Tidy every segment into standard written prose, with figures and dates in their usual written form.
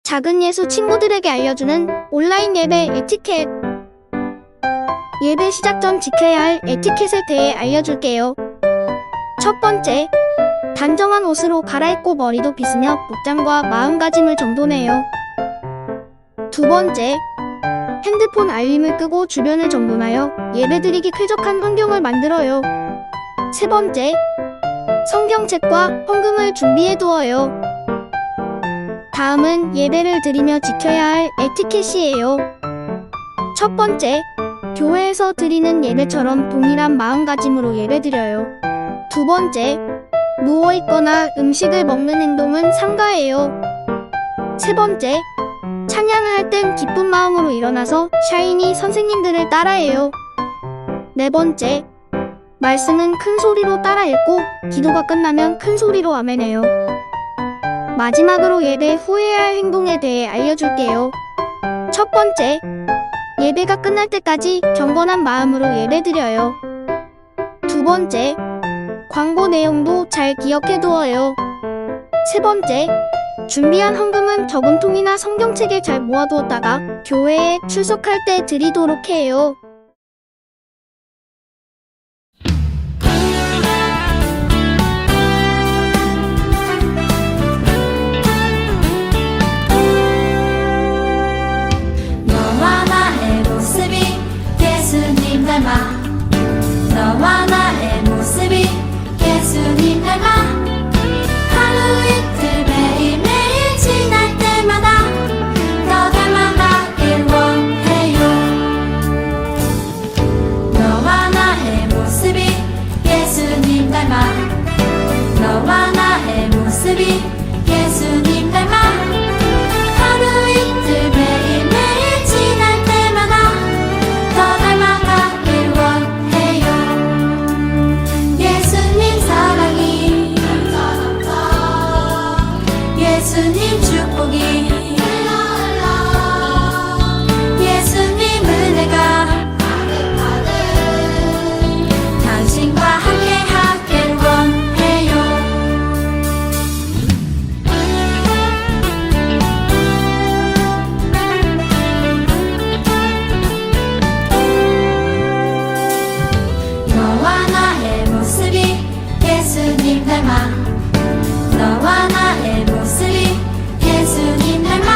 작은 예수 친구들에게 알려주는 온라인 예배 에티켓. 예배 시작 전 지켜야 할 에티켓에 대해 알려줄게요. 첫 번째, 단정한 옷으로 갈아입고 머리도 빗으며 복장과 마음가짐을 정돈해요. 두 번째, 핸드폰 알림을 끄고 주변을 정돈하여 예배드리기 쾌적한 환경을 만들어요. 세 번째, 성경책과 헌금을 준비해두어요. 다음은 예배를 드리며 지켜야 할 에티켓이에요. 첫 번째, 교회에서 드리는 예배처럼 동일한 마음가짐으로 예배드려요. 두 번째, 누워있거나 음식을 먹는 행동은 삼가해요. 세 번째, 찬양을 할 땐 기쁜 마음으로 일어나서 샤이니 선생님들을 따라해요. 네 번째, 말씀은 큰 소리로 따라 읽고 기도가 끝나면 큰 소리로 아멘해요. 마지막으로 예배 후에 할 행동에 대해 알려줄게요. 첫 번째, 예배가 끝날 때까지 경건한 마음으로 예배드려요. 두 번째, 광고 내용도 잘 기억해두어요. 세 번째, 준비한 헌금은 저금통이나 성경책에 잘 모아두었다가 교회에 출석할 때 드리도록 해요. 너와 나의 모습이 예수님 닮아. 너와 나의 모습이 예수님 닮아. 하루 이틀 매일매일 지날 때마다 더 닮아가길 원해요. 너와 나의 모습이 예수님 닮아. 너와 나의 모습이 예수님 닮아. 하루 이틀 매일매일 지날 때마다 더 닮아가길 원해요. 예수님 사랑이, 예수님 축복이, 예수님 은혜가 당신과 함께 하길 원해요. 너와 나의 모습이 예수님 닮아. 너와 나의 모습이 예수님 닮아.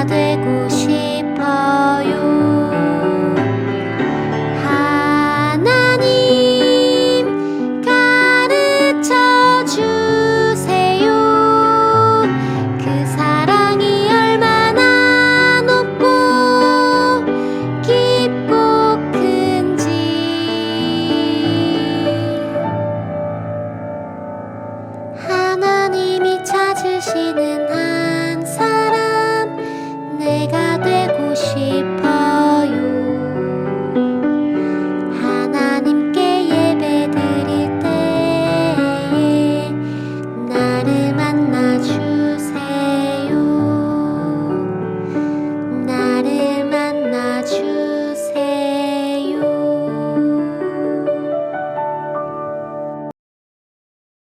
내가 되고 싶어요. 하나님 가르쳐 주세요. 그 사랑이 얼마나 높고 깊고 큰지. 하나님이 찾으시는 한 사람 내가 되고 싶어요. 하나님께 예배드릴 때에 나를 만나주세요. 나를 만나주세요.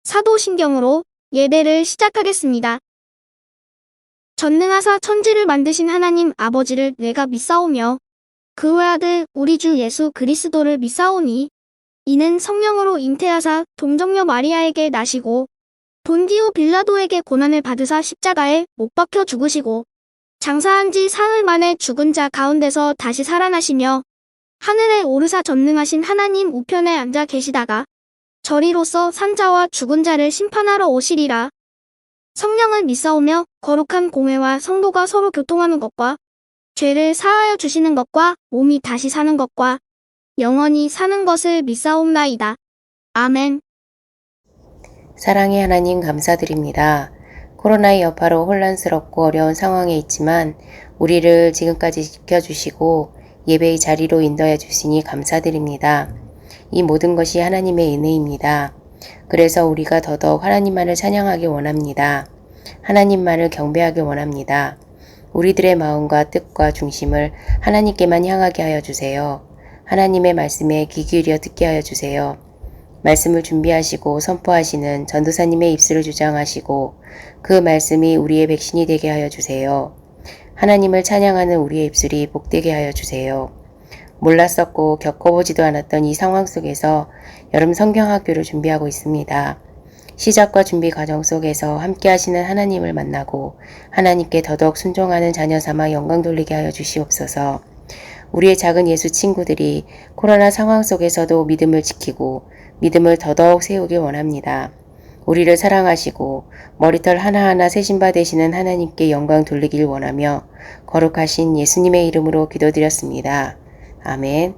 사도신경으로 예배를 시작하겠습니다. 전능하사 천지를 만드신 하나님 아버지를 내가 믿사오며 그 외아들 우리 주 예수 그리스도를 믿사오니 이는 성령으로 잉태하사 동정녀 마리아에게 나시고 본디오 빌라도에게 고난을 받으사 십자가에 못 박혀 죽으시고 장사한 지 사흘 만에 죽은 자 가운데서 다시 살아나시며 하늘에 오르사 전능하신 하나님 우편에 앉아 계시다가 저리로서 산자와 죽은 자를 심판하러 오시리라. 성령을 믿사오며 거룩한 공회와 성도가 서로 교통하는 것과 죄를 사하여 주시는 것과 몸이 다시 사는 것과 영원히 사는 것을 믿사옵나이다. 아멘. 사랑의 하나님 감사드립니다. 코로나의 여파로 혼란스럽고 어려운 상황에 있지만 우리를 지금까지 지켜주시고 예배의 자리로 인도해 주시니 감사드립니다. 이 모든 것이 하나님의 은혜입니다. 그래서 우리가 더더욱 하나님만을 찬양하기 원합니다. 하나님만을 경배하기 원합니다. 우리들의 마음과 뜻과 중심을 하나님께만 향하게 하여 주세요. 하나님의 말씀에 귀 기울여 듣게 하여 주세요. 말씀을 준비하시고 선포하시는 전도사님의 입술을 주장하시고 그 말씀이 우리의 백신이 되게 하여 주세요. 하나님을 찬양하는 우리의 입술이 복되게 하여 주세요. 몰랐었고 겪어보지도 않았던 이 상황 속에서 여름 성경학교를 준비하고 있습니다. 시작과 준비 과정 속에서 함께 하시는 하나님을 만나고 하나님께 더더욱 순종하는 자녀 삼아 영광 돌리게 하여 주시옵소서. 우리의 작은 예수 친구들이 코로나 상황 속에서도 믿음을 지키고 믿음을 더더욱 세우길 원합니다. 우리를 사랑하시고 머리털 하나하나 세신바 되시는 하나님께 영광 돌리길 원하며 거룩하신 예수님의 이름으로 기도드렸습니다. 아멘.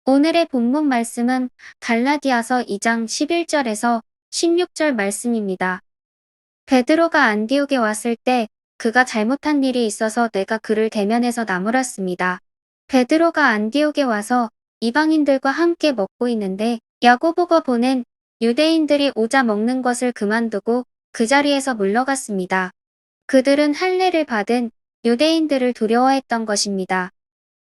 오늘의 본문 말씀은 갈라디아서 2장 11절에서 16절 말씀입니다. 베드로가 안디옥에 왔을 때 그가 잘못한 일이 있어서 내가 그를 대면해서 나무랐습니다. 베드로가 안디옥에 와서 이방인들과 함께 먹고 있는데 야고보가 보낸 유대인들이 오자 먹는 것을 그만두고 그 자리에서 물러갔습니다. 그들은 할례를 받은 유대인들을 두려워했던 것입니다.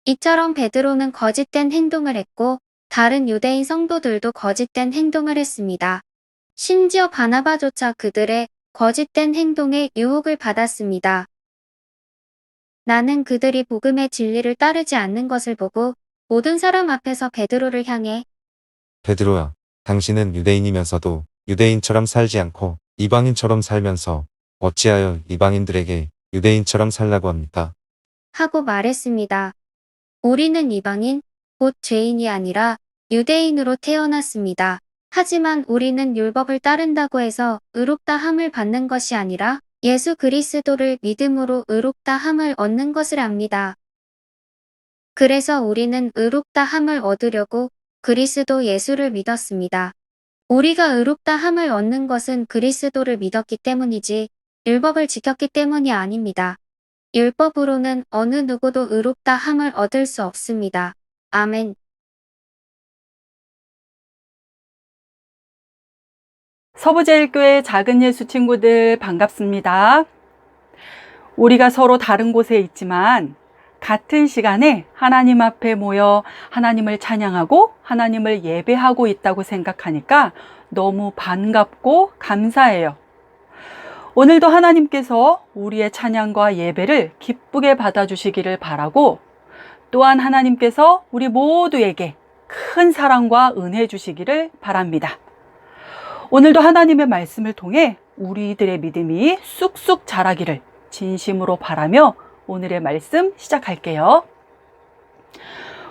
이처럼 베드로는 거짓된 행동을 했고 다른 유대인 성도들도 거짓된 행동을 했습니다. 심지어 바나바조차 그들의 거짓된 행동에 유혹을 받았습니다. 나는 그들이 복음의 진리를 따르지 않는 것을 보고 모든 사람 앞에서 베드로를 향해 베드로야, 당신은 유대인이면서도 유대인처럼 살지 않고 이방인처럼 살면서 어찌하여 이방인들에게 유대인처럼 살라고 합니까? 하고 말했습니다. 우리는 이방인, 곧 죄인이 아니라 유대인으로 태어났습니다. 하지만 우리는 율법을 따른다고 해서 의롭다함을 받는 것이 아니라 예수 그리스도를 믿음으로 의롭다함을 얻는 것을 압니다. 그래서 우리는 의롭다함을 얻으려고 그리스도 예수를 믿었습니다. 우리가 의롭다함을 얻는 것은 그리스도를 믿었기 때문이지 율법을 지켰기 때문이 아닙니다. 율법으로는 어느 누구도 의롭다함을 얻을 수 없습니다. 아멘. 서부제일교회 작은 예수 친구들 반갑습니다. 우리가 서로 다른 곳에 있지만 같은 시간에 하나님 앞에 모여 하나님을 찬양하고 하나님을 예배하고 있다고 생각하니까 너무 반갑고 감사해요. 오늘도 하나님께서 우리의 찬양과 예배를 기쁘게 받아주시기를 바라고 또한 하나님께서 우리 모두에게 큰 사랑과 은혜 주시기를 바랍니다. 오늘도 하나님의 말씀을 통해 우리들의 믿음이 쑥쑥 자라기를 진심으로 바라며 오늘의 말씀 시작할게요.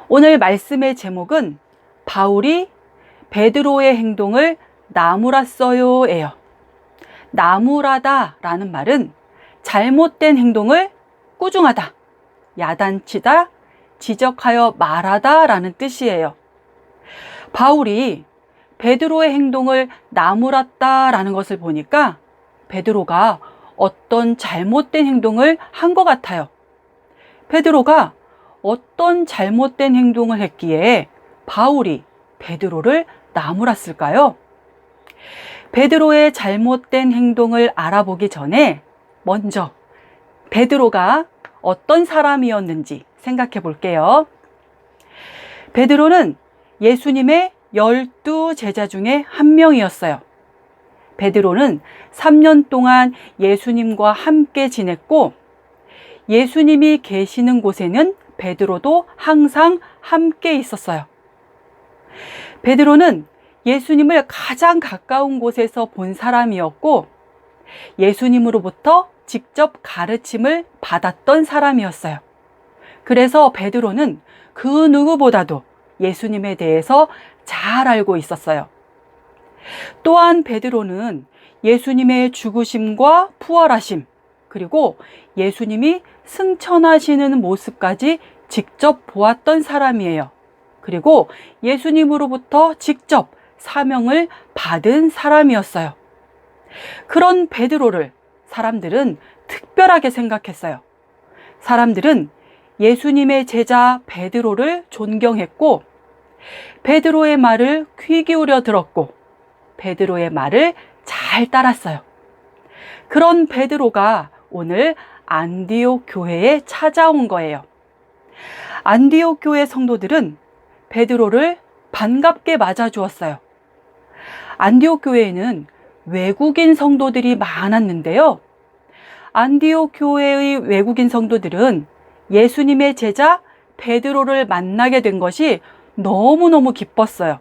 오늘 말씀의 제목은 바울이 베드로의 행동을 나무랐어요예요. 나무라다 라는 말은 잘못된 행동을 꾸중하다, 야단치다, 지적하여 말하다 라는 뜻이에요. 바울이 베드로의 행동을 나무랐다 라는 것을 보니까 베드로가 어떤 잘못된 행동을 한 것 같아요. 베드로가 어떤 잘못된 행동을 했기에 바울이 베드로를 나무랐을까요? 베드로의 잘못된 행동을 알아보기 전에 먼저 베드로가 어떤 사람이었는지 생각해 볼게요. 베드로는 예수님의 12제자 중에 한 명이었어요. 베드로는 3년 동안 예수님과 함께 지냈고 예수님이 계시는 곳에는 베드로도 항상 함께 있었어요. 베드로는 예수님을 가장 가까운 곳에서 본 사람이었고 예수님으로부터 직접 가르침을 받았던 사람이었어요. 그래서 베드로는 그 누구보다도 예수님에 대해서 잘 알고 있었어요. 또한 베드로는 예수님의 죽으심과 부활하심, 그리고 예수님이 승천하시는 모습까지 직접 보았던 사람이에요. 그리고 예수님으로부터 직접 사명을 받은 사람이었어요. 그런 베드로를 사람들은 특별하게 생각했어요. 사람들은 예수님의 제자 베드로를 존경했고 베드로의 말을 귀 기울여 들었고 베드로의 말을 잘 따랐어요. 그런 베드로가 오늘 안디옥 교회에 찾아온 거예요. 안디옥 교회 성도들은 베드로를 반갑게 맞아주었어요. 안디옥 교회에는 외국인 성도들이 많았는데요. 안디옥 교회의 외국인 성도들은 예수님의 제자 베드로를 만나게 된 것이 너무너무 기뻤어요.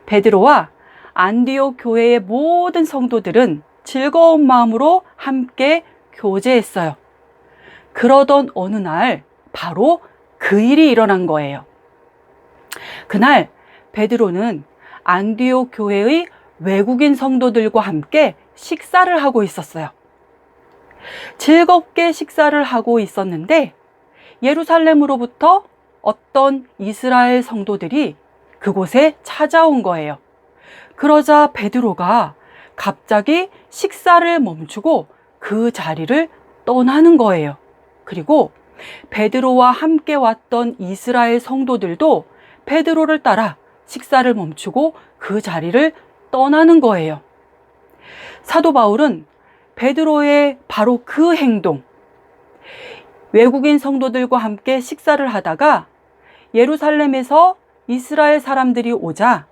베드로와 안디옥 교회의 모든 성도들은 즐거운 마음으로 함께 교제했어요. 그러던 어느 날 바로 그 일이 일어난 거예요. 그날 베드로는 안디옥 교회의 외국인 성도들과 함께 식사를 하고 있었어요. 즐겁게 식사를 하고 있었는데 예루살렘으로부터 어떤 이스라엘 성도들이 그곳에 찾아온 거예요. 그러자 베드로가 갑자기 식사를 멈추고 그 자리를 떠나는 거예요. 그리고 베드로와 함께 왔던 이스라엘 성도들도 베드로를 따라 식사를 멈추고 그 자리를 떠나는 거예요. 사도 바울은 베드로의 바로 그 행동, 외국인 성도들과 함께 식사를 하다가 예루살렘에서 이스라엘 사람들이 오자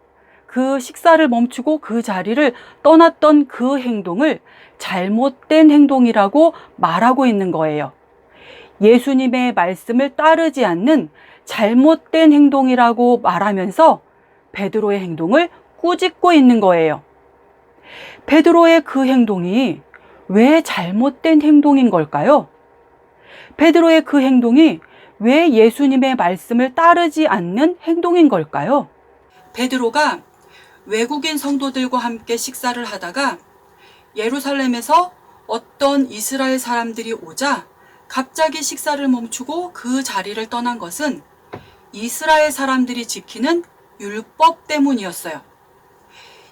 그 식사를 멈추고 그 자리를 떠났던 그 행동을 잘못된 행동이라고 말하고 있는 거예요. 예수님의 말씀을 따르지 않는 잘못된 행동이라고 말하면서 베드로의 행동을 꾸짖고 있는 거예요. 베드로의 그 행동이 왜 잘못된 행동인 걸까요? 베드로의 그 행동이 왜 예수님의 말씀을 따르지 않는 행동인 걸까요? 베드로가 외국인 성도들과 함께 식사를 하다가 예루살렘에서 어떤 이스라엘 사람들이 오자 갑자기 식사를 멈추고 그 자리를 떠난 것은 이스라엘 사람들이 지키는 율법 때문이었어요.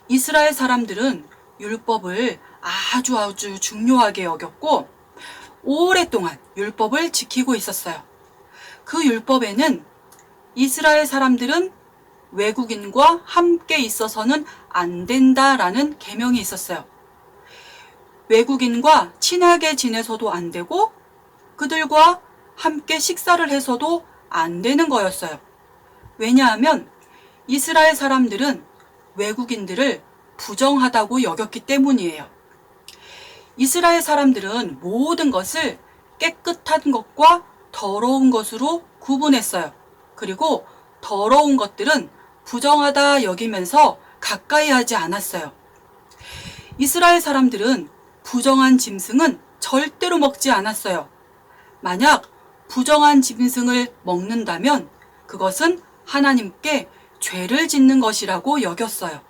이스라엘 사람들은 율법을 아주 중요하게 여겼고 오랫동안 율법을 지키고 있었어요. 그 율법에는 이스라엘 사람들은 외국인과 함께 있어서는 안 된다라는 계명이 있었어요. 외국인과 친하게 지내서도 안 되고 그들과 함께 식사를 해서도 안 되는 거였어요. 왜냐하면 이스라엘 사람들은 외국인들을 부정하다고 여겼기 때문이에요. 이스라엘 사람들은 모든 것을 깨끗한 것과 더러운 것으로 구분했어요. 그리고 더러운 것들은 부정하다 여기면서 가까이 하지 않았어요. 이스라엘 사람들은 부정한 짐승은 절대로 먹지 않았어요. 만약 부정한 짐승을 먹는다면 그것은 하나님께 죄를 짓는 것이라고 여겼어요.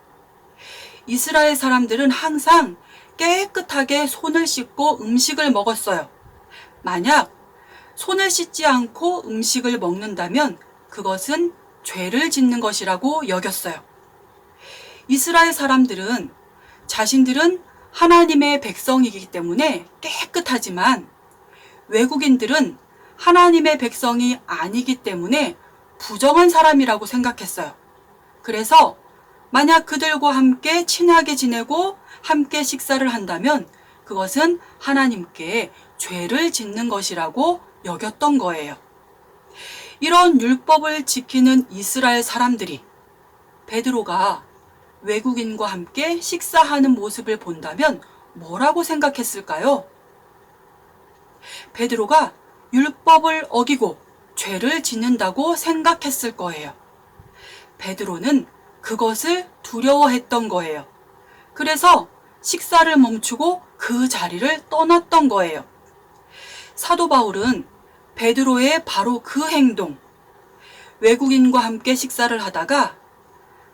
이스라엘 사람들은 항상 깨끗하게 손을 씻고 음식을 먹었어요. 만약 손을 씻지 않고 음식을 먹는다면 그것은 죄를 짓는 것이라고 여겼어요. 이스라엘 사람들은 자신들은 하나님의 백성이기 때문에 깨끗하지만 외국인들은 하나님의 백성이 아니기 때문에 부정한 사람이라고 생각했어요. 그래서 만약 그들과 함께 친하게 지내고 함께 식사를 한다면 그것은 하나님께 죄를 짓는 것이라고 여겼던 거예요. 이런 율법을 지키는 이스라엘 사람들이 베드로가 외국인과 함께 식사하는 모습을 본다면 뭐라고 생각했을까요? 베드로가 율법을 어기고 죄를 짓는다고 생각했을 거예요. 베드로는 그것을 두려워했던 거예요. 그래서 식사를 멈추고 그 자리를 떠났던 거예요. 사도 바울은 베드로의 바로 그 행동, 외국인과 함께 식사를 하다가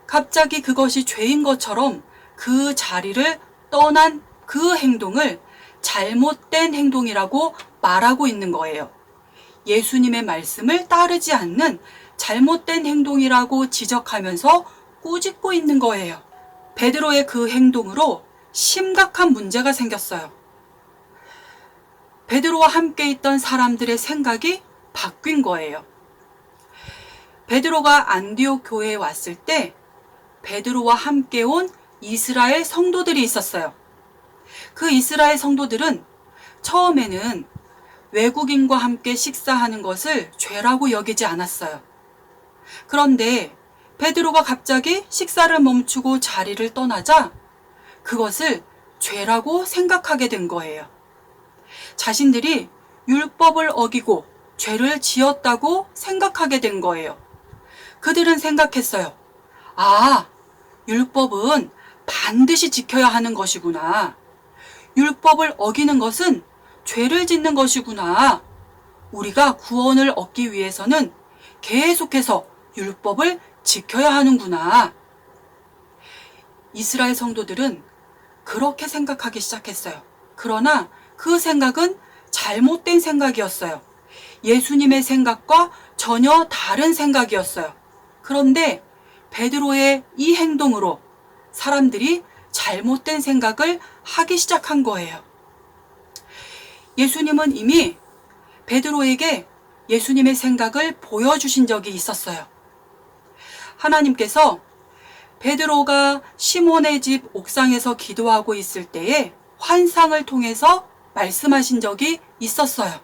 갑자기 그것이 죄인 것처럼 그 자리를 떠난 그 행동을 잘못된 행동이라고 말하고 있는 거예요. 예수님의 말씀을 따르지 않는 잘못된 행동이라고 지적하면서 꾸짖고 있는 거예요. 베드로의 그 행동으로 심각한 문제가 생겼어요. 베드로와 함께 있던 사람들의 생각이 바뀐 거예요. 베드로가 안디옥 교회에 왔을 때 베드로와 함께 온 이스라엘 성도들이 있었어요. 그 이스라엘 성도들은 처음에는 외국인과 함께 식사하는 것을 죄라고 여기지 않았어요. 그런데 베드로가 갑자기 식사를 멈추고 자리를 떠나자 그것을 죄라고 생각하게 된 거예요. 자신들이 율법을 어기고 죄를 지었다고 생각하게 된 거예요. 그들은 생각했어요. 아, 율법은 반드시 지켜야 하는 것이구나. 율법을 어기는 것은 죄를 짓는 것이구나. 우리가 구원을 얻기 위해서는 계속해서 율법을 지켜야 하는구나. 이스라엘 성도들은 그렇게 생각하기 시작했어요. 그러나 그 생각은 잘못된 생각이었어요. 예수님의 생각과 전혀 다른 생각이었어요. 그런데 베드로의 이 행동으로 사람들이 잘못된 생각을 하기 시작한 거예요. 예수님은 이미 베드로에게 예수님의 생각을 보여주신 적이 있었어요. 하나님께서 베드로가 시몬의 집 옥상에서 기도하고 있을 때에 환상을 통해서 말씀하신 적이 있었어요.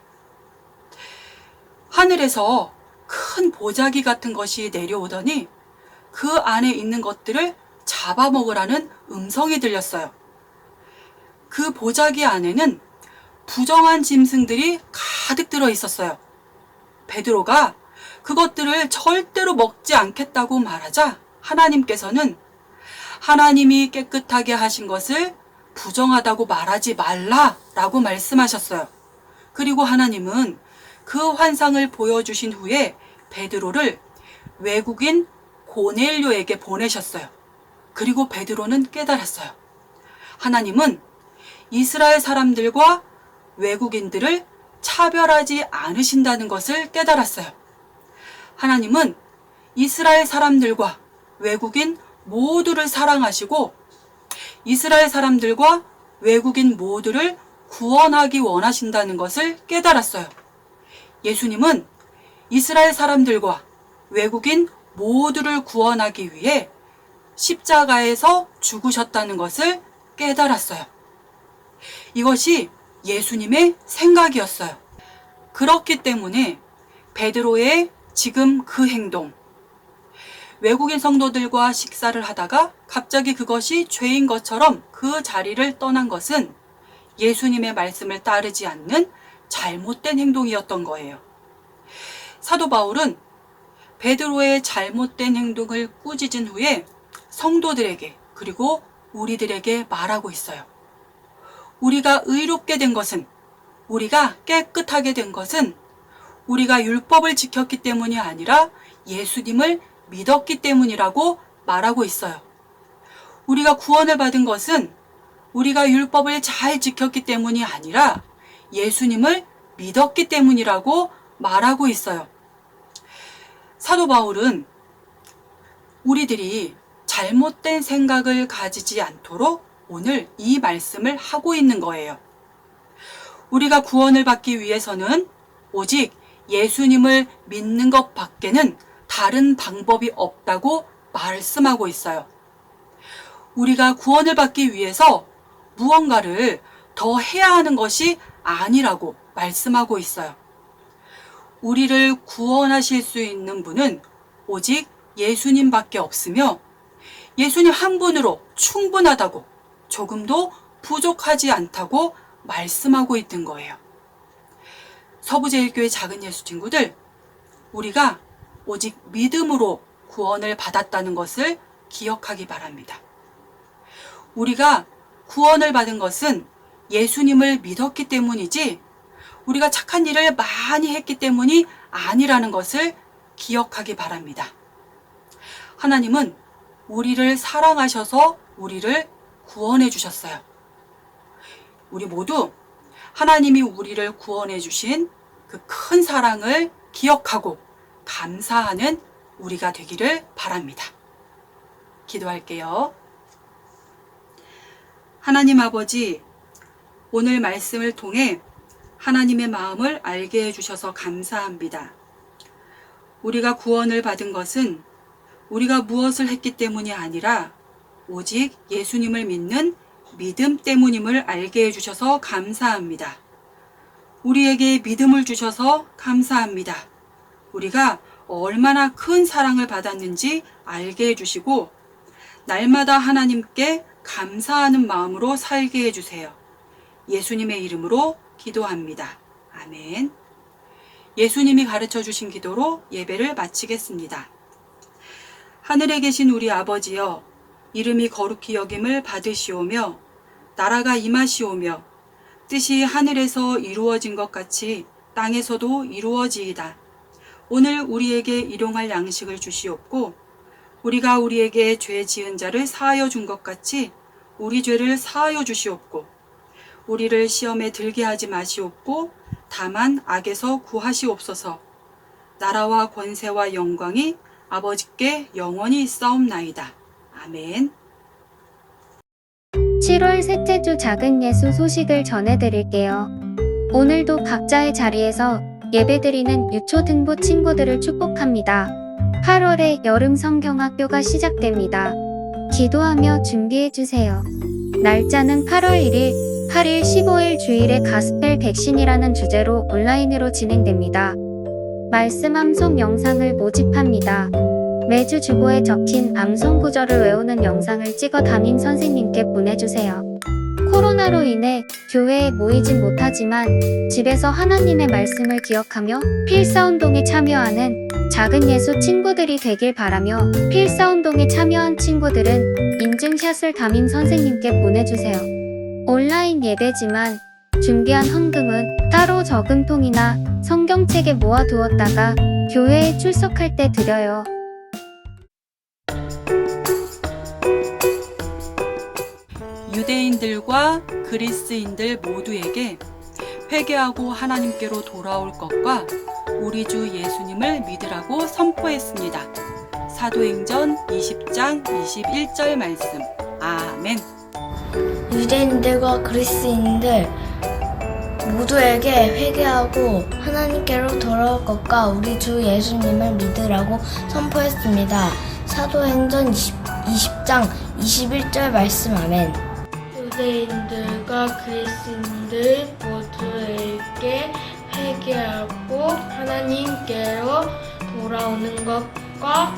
하늘에서 큰 보자기 같은 것이 내려오더니 그 안에 있는 것들을 잡아먹으라는 음성이 들렸어요. 그 보자기 안에는 부정한 짐승들이 가득 들어 있었어요. 베드로가 그것들을 절대로 먹지 않겠다고 말하자 하나님께서는 하나님이 깨끗하게 하신 것을 부정하다고 말하지 말라라고 말씀하셨어요. 그리고 하나님은 그 환상을 보여주신 후에 베드로를 외국인 고넬료에게 보내셨어요. 그리고 베드로는 깨달았어요. 하나님은 이스라엘 사람들과 외국인들을 차별하지 않으신다는 것을 깨달았어요. 하나님은 이스라엘 사람들과 외국인 모두를 사랑하시고 이스라엘 사람들과 외국인 모두를 구원하기 원하신다는 것을 깨달았어요. 예수님은 이스라엘 사람들과 외국인 모두를 구원하기 위해 십자가에서 죽으셨다는 것을 깨달았어요. 이것이 예수님의 생각이었어요. 그렇기 때문에 베드로의 지금 그 행동, 외국인 성도들과 식사를 하다가 갑자기 그것이 죄인 것처럼 그 자리를 떠난 것은 예수님의 말씀을 따르지 않는 잘못된 행동이었던 거예요. 사도 바울은 베드로의 잘못된 행동을 꾸짖은 후에 성도들에게 그리고 우리들에게 말하고 있어요. 우리가 의롭게 된 것은, 우리가 깨끗하게 된 것은 우리가 율법을 지켰기 때문이 아니라 예수님을 믿었기 때문이라고 말하고 있어요. 우리가 구원을 받은 것은 우리가 율법을 잘 지켰기 때문이 아니라 예수님을 믿었기 때문이라고 말하고 있어요. 사도 바울은 우리들이 잘못된 생각을 가지지 않도록 오늘 이 말씀을 하고 있는 거예요. 우리가 구원을 받기 위해서는 오직 예수님을 믿는 것 밖에는 다른 방법이 없다고 말씀하고 있어요. 우리가 구원을 받기 위해서 무언가를 더 해야 하는 것이 아니라고 말씀하고 있어요. 우리를 구원하실 수 있는 분은 오직 예수님밖에 없으며 예수님 한 분으로 충분하다고, 조금도 부족하지 않다고 말씀하고 있던 거예요. 서부제일교회 작은 예수 친구들, 우리가 오직 믿음으로 구원을 받았다는 것을 기억하기 바랍니다. 우리가 구원을 받은 것은 예수님을 믿었기 때문이지 우리가 착한 일을 많이 했기 때문이 아니라는 것을 기억하기 바랍니다. 하나님은 우리를 사랑하셔서 우리를 구원해 주셨어요. 우리 모두 하나님이 우리를 구원해 주신 그 큰 사랑을 기억하고 감사하는 우리가 되기를 바랍니다. 기도할게요. 하나님 아버지, 오늘 말씀을 통해 하나님의 마음을 알게 해주셔서 감사합니다. 우리가 구원을 받은 것은 우리가 무엇을 했기 때문이 아니라 오직 예수님을 믿는 믿음 때문임을 알게 해주셔서 감사합니다. 우리에게 믿음을 주셔서 감사합니다. 우리가 얼마나 큰 사랑을 받았는지 알게 해주시고 날마다 하나님께 감사하는 마음으로 살게 해주세요. 예수님의 이름으로 기도합니다. 아멘. 예수님이 가르쳐 주신 기도로 예배를 마치겠습니다. 하늘에 계신 우리 아버지여, 이름이 거룩히 여김을 받으시오며 나라가 임하시오며 뜻이 하늘에서 이루어진 것 같이 땅에서도 이루어지이다. 오늘 우리에게 일용할 양식을 주시옵고 우리가 우리에게 죄 지은 자를 사하여 준 것 같이 우리 죄를 사하여 주시옵고 우리를 시험에 들게 하지 마시옵고 다만 악에서 구하시옵소서. 나라와 권세와 영광이 아버지께 영원히 있사옵나이다. 아멘. 7월 셋째 주 작은 예수 소식을 전해드릴게요. 오늘도 각자의 자리에서 예배드리는 유초 등부 친구들을 축복합니다. 8월에 여름 성경학교가 시작됩니다. 기도하며 준비해주세요. 날짜는 8월 1일, 8일, 15일 주일에 가스펠 백신이라는 주제로 온라인으로 진행됩니다. 말씀 암송 영상을 모집합니다. 매주 주보에 적힌 암송 구절을 외우는 영상을 찍어 담임 선생님께 보내주세요. 코로나로 인해 교회에 모이진 못하지만 집에서 하나님의 말씀을 기억하며 필사운동에 참여하는 작은 예수 친구들이 되길 바라며 필사운동에 참여한 친구들은 인증샷을 담임 선생님께 보내주세요. 온라인 예배지만 준비한 헌금은 따로 저금통이나 성경책에 모아두었다가 교회에 출석할 때 드려요. 유대인들과 그리스인들 모두에게 회개하고 하나님께로 돌아올 것과 우리 주 예수님을 믿으라고 선포했습니다. 사도행전 20장 21절 말씀. 아멘. 유대인들과 그리스인들 모두에게 회개하고 하나님께로 돌아올 것과 우리 주 예수님을 믿으라고 선포했습니다. 사도행전 20장 21절 말씀. 아멘. 유대인들과 그리스인들 모두에게 회개하고 하나님께로 돌아오는 것과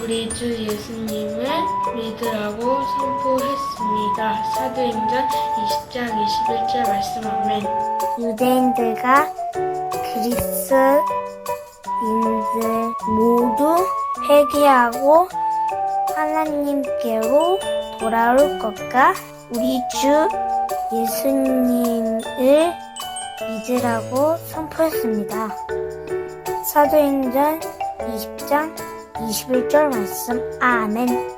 우리 주 예수님을 믿으라고 선포했습니다. 사도행전 20장 21절 말씀. 아멘. 유대인들과 모두 회개하고 하나님께로 돌아올 것과 우리 주 예수님을 믿으라고 선포했습니다. 사도행전 20장 21절 말씀. 아멘.